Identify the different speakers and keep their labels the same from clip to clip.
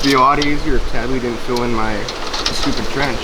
Speaker 1: be a lot easier if Tabby didn't fill in my stupid trench.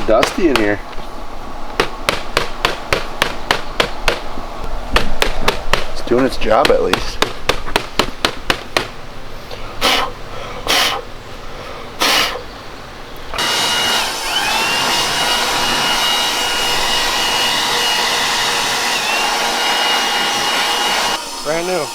Speaker 1: Dusty in here. It's doing its job at least. Brand new.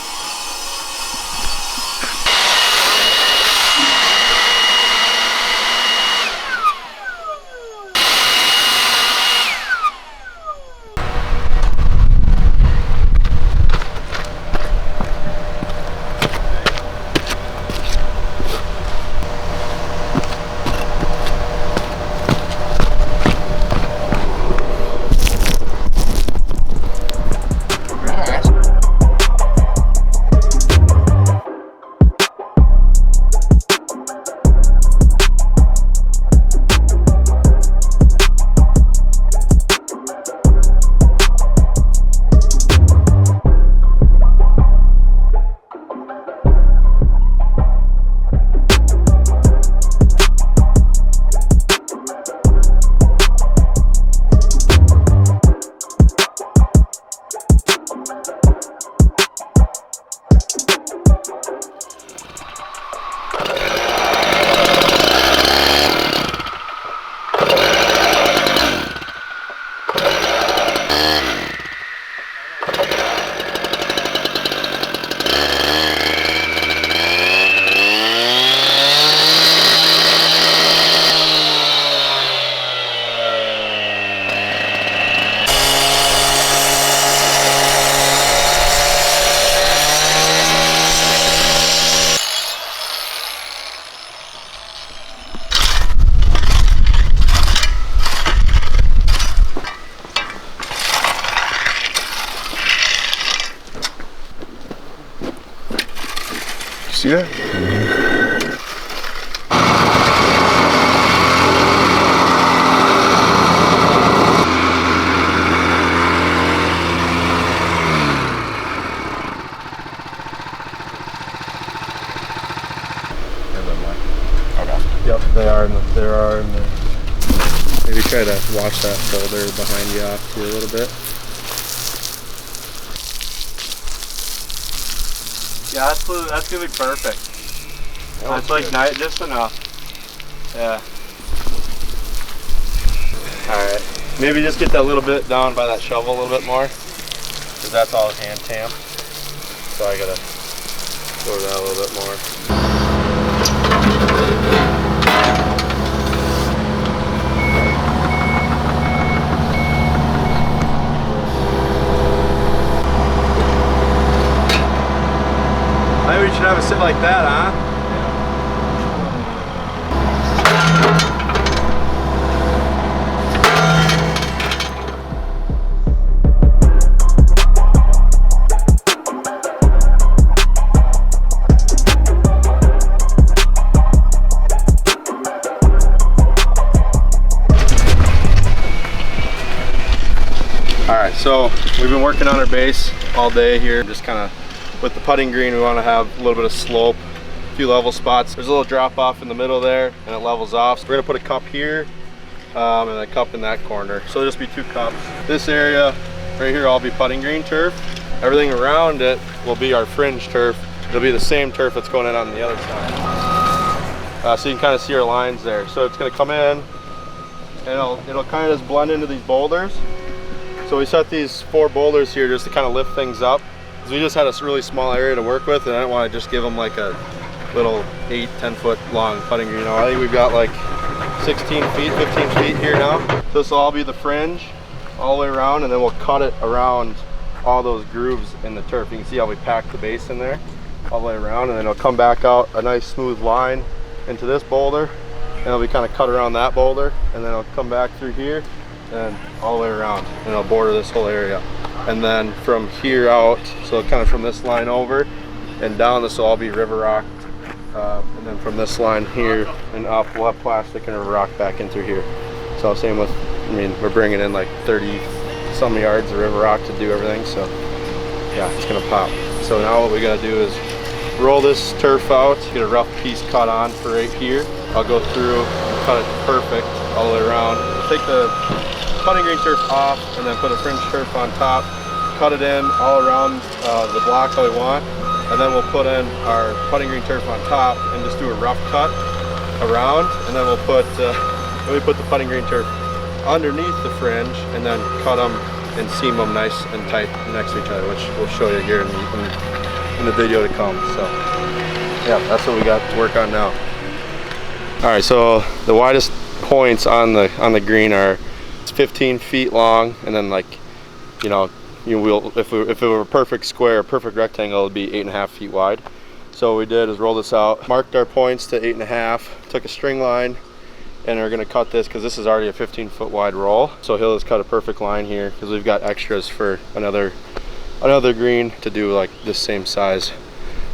Speaker 1: See that?
Speaker 2: Yep, they are in the. Maybe try to wash that boulder behind you off too a little bit.
Speaker 1: Yeah, that's gonna be perfect. That's like just enough. Yeah.
Speaker 2: Alright. Maybe just get that little bit down by that shovel a little bit more. Because that's all hand tamp. So I gotta go that a little bit more.
Speaker 1: I would
Speaker 2: should have a sit like that, huh? Alright, so we've been working on our base all day here. Just kind of with the putting green, we want to have a little bit of slope, a few level spots. There's a little drop off in the middle there and it levels off. So we're going to put a cup here and a cup in that corner. So there'll just be 2 cups. This area right here will all be putting green turf. Everything around it will be our fringe turf. It'll be the same turf that's going in on the other side. So you can kind of see our lines there. So it's going to come in and it'll kind of just blend into these boulders. So we set these 4 boulders here just to kind of lift things up. Because we just had a really small area to work with and I didn't want to just give them like a little 8-10 foot long putting green. I think we've got like 16 feet, 15 feet here now. So this will all be the fringe all the way around and then we'll cut it around all those grooves in the turf. You can see how we packed the base in there all the way around and then it'll come back out a nice smooth line into this boulder and it'll be kind of cut around that boulder and then it'll come back through here and all the way around and it'll border this whole area. And then from here out, so kind of from this line over and down, this will all be river rock. And then from this line here and up, we'll have plastic and river rock back in through here. So same with, I mean, we're bringing in like 30 some yards of river rock to do everything. So yeah, it's gonna pop. So now what we gotta do is roll this turf out, get a rough piece cut on for right here. I'll go through and cut it perfect all the way around. Take the putting green turf off and then put a fringe turf on top, cut it in all around the block how we want, and then we'll put in our putting green turf on top and just do a rough cut around, and then we'll put the putting green turf underneath the fringe and then cut them and seam them nice and tight next to each other, which we'll show you here in the video to come. So yeah, that's what we got to work on now. All right, so the widest points on the green are 15 feet long, and then like, you know, if it were a perfect square, a perfect rectangle, it'd be 8.5 feet wide. So what we did is roll this out, marked our points to 8.5, took a string line, and we're gonna cut this because this is already a 15-foot wide roll. So he'll just cut a perfect line here because we've got extras for another green to do like this same size.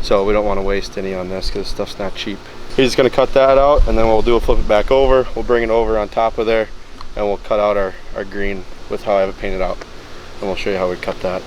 Speaker 2: So we don't want to waste any on this because this stuff's not cheap. He's just gonna cut that out, and then we'll flip it back over. We'll bring it over on top of there, and we'll cut out our green with how I have it painted out. And we'll show you how we cut that.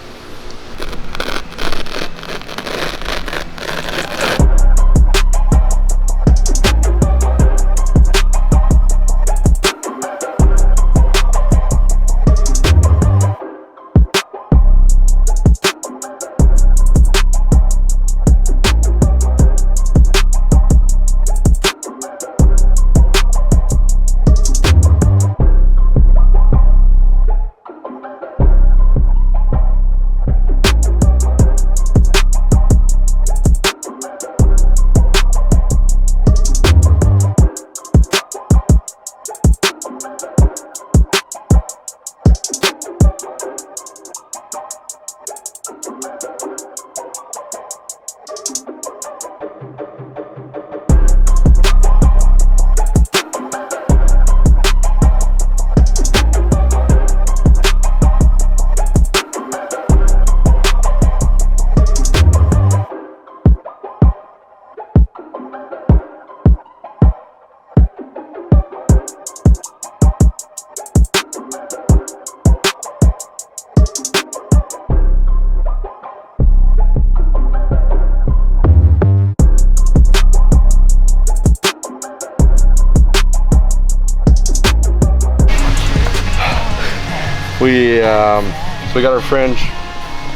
Speaker 2: So we got our fringe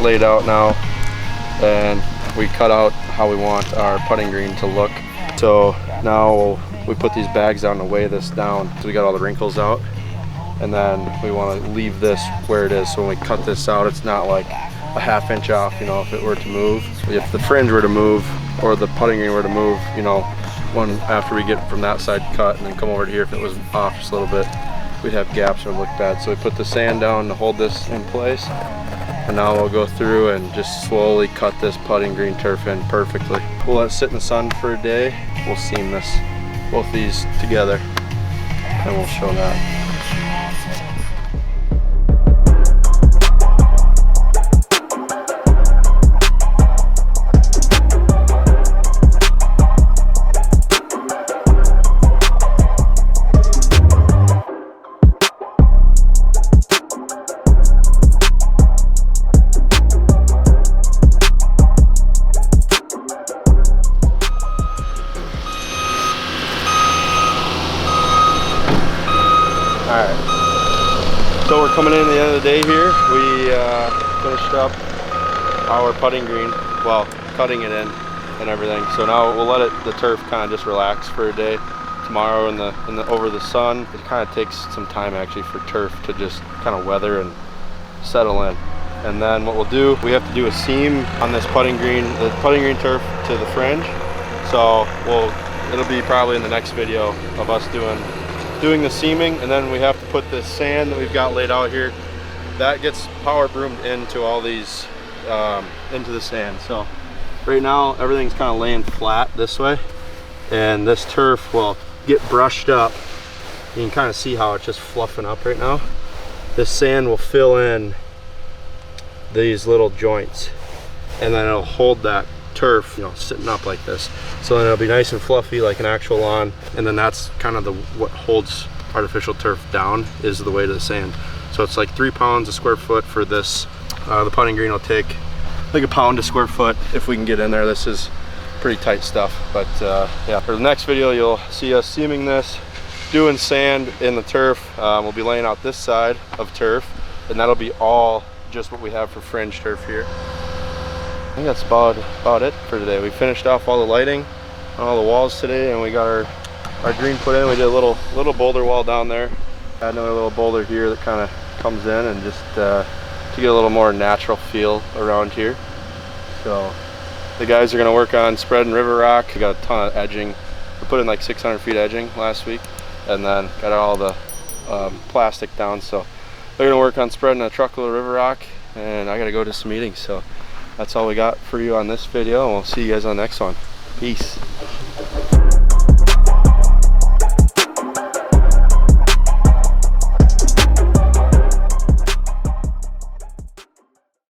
Speaker 2: laid out now, and we cut out how we want our putting green to look. So now we put these bags down to weigh this down. So we got all the wrinkles out, and then we want to leave this where it is. So when we cut this out, it's not like a ½ inch off, you know, if it were to move. If the fringe were to move or the putting green were to move, you know, one after we get from that side cut and then come over to here, if it was off just a little bit, we'd have gaps or look bad. So we put the sand down to hold this in place, And now we'll go through and just slowly cut this putting green turf in perfectly. We'll let it sit in the sun for a day. We'll seam this, both these together, and we'll show that. So we're coming in at the end of the day here. We finished up our putting green, well, cutting it in and everything. So now we'll let the turf kind of just relax for a day. Tomorrow over the sun, it kind of takes some time actually for turf to just kind of weather and settle in. And then what we'll do, we have to do a seam on this putting green, the putting green turf to the fringe. So it'll be probably in the next video of us doing the seaming, and then we have to put the sand that we've got laid out here, that gets power broomed into all these into the sand. So right now everything's kind of laying flat this way, and this turf will get brushed up. You can kind of see how it's just fluffing up right now. This sand will fill in these little joints, and then it'll hold that turf, you know, sitting up like this. So then it'll be nice and fluffy like an actual lawn, and then that's kind of what holds artificial turf down, is the weight of the sand. So it's like 3 pounds a square foot for this. The putting green will take like a pound a square foot if we can get in there. This is pretty tight stuff, but yeah, for the next video you'll see us seaming this, doing sand in the turf. We'll be laying out this side of turf, and that'll be all just what we have for fringe turf here. I think that's about it for today. We finished off all the lighting on all the walls today, and we got our green put in. We did a little boulder wall down there. Had another little boulder here that kind of comes in, and just to get a little more natural feel around here. So the guys are going to work on spreading river rock. We got a ton of edging. We put in like 600 feet edging last week, and then got all the plastic down. So they're going to work on spreading a truckload of river rock, and I got to go to some meetings. So that's all we got for you on this video, and we'll see you guys on the next one. Peace.